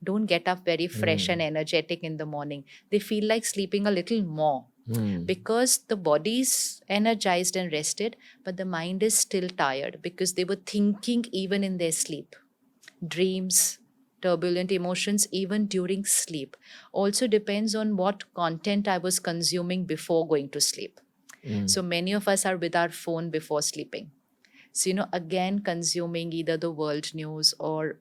don't get up very fresh and Mm. energetic in the morning. They feel like sleeping a little more Mm. because the body's energized and rested, but the mind is still tired because they were thinking even in their sleep. Dreams, turbulent emotions, even during sleep. Also depends on what content I was consuming before going to sleep. Mm. So many of us are with our phone before sleeping. So, again, consuming either the world news or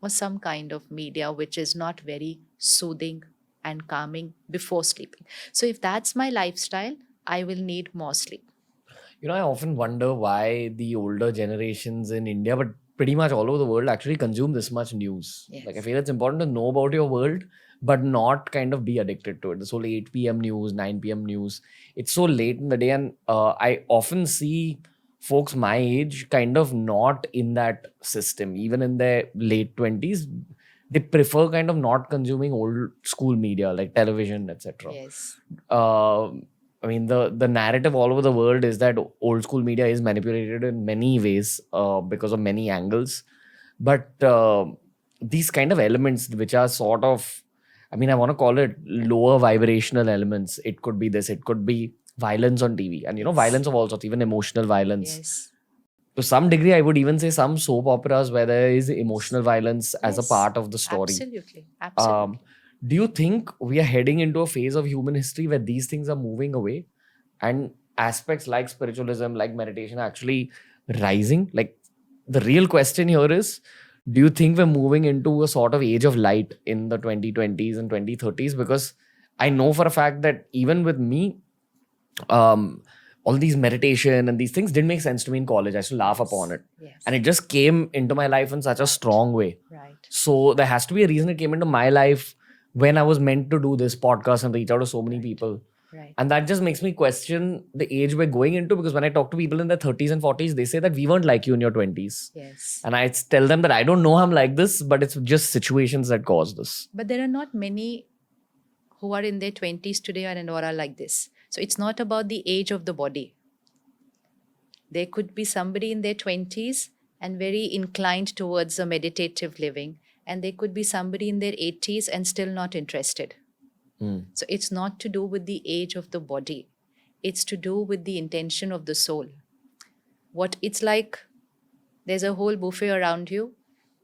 some kind of media which is not very soothing and calming before sleeping. So if that's my lifestyle, I will need more sleep. I often wonder why the older generations in India, but pretty much all over the world, actually consume this much news. Like, I Yes. feel it's important to know about your world, but not kind of be addicted to it. This whole 8 p.m. news, 9 p.m. news, it's so late in the day. And I often see folks my age kind of not in that system, even in their late 20s. They prefer kind of not consuming old school media like television, etc. Yes. uh, I mean, the narrative all over the world is that old school media is manipulated in many ways because of many angles. But these kind of elements, which are sort of, I mean, I want to call it lower vibrational elements. It could be this, it could be violence on TV, and Yes. violence of all sorts, even emotional violence. Yes. To some degree, I would even say some soap operas where there is emotional violence as a Yes. part of the story. Absolutely. um, Absolutely. do you think we are heading into a phase of human history where these things are moving away and aspects like spiritualism, like meditation, are actually rising? Like, the real question here is, do you think we're moving into a sort of age of light in the 2020s and 2030s? Because I know for a fact that even with me, um, all these meditation and these things didn't make sense to me in college. I used to laugh upon Yes. it. And Yes. it just came into my life in such a Right. strong way. Right. So there has to be a reason it came into my life when I was meant to do this podcast and reach out to so many Right. people. Right. And that just makes me question the age we're going into, because when I talk to people in their 30s and 40s, they say that we weren't like you in your 20s. Yes. And I tell them that I don't know I'm like this, but it's just situations that cause this. But there are not many who are in their 20s today and or are like this. So it's not about the age of the body. There could be somebody in their 20s and very inclined towards a meditative living, and there could be somebody in their 80s and still not interested. Mm. So it's not to do with the age of the body, it's to do with the intention of the soul. What it's like, there's a whole buffet around you.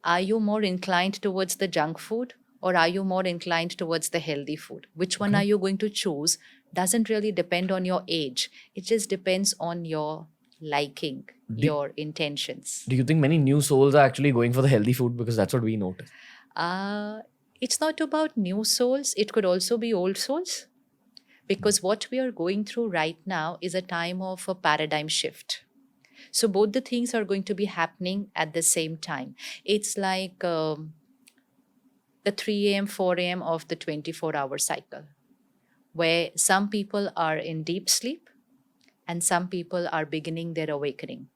Are you more inclined towards the junk food or are you more inclined towards the healthy food? Which one are Okay. you going to choose doesn't really depend on your age. It just depends on your liking, Do, your intentions. do you think many new souls are actually going for the healthy food? Because that's what we notice. Uh, it's not about new souls, it could also be old souls. Because what we are going through right now is a time of a paradigm shift. So both the things are going to be happening at the same time. It's like the 3 a.m., 4 a.m. of the 24-hour cycle, where some people are in deep sleep and some people are beginning their awakening.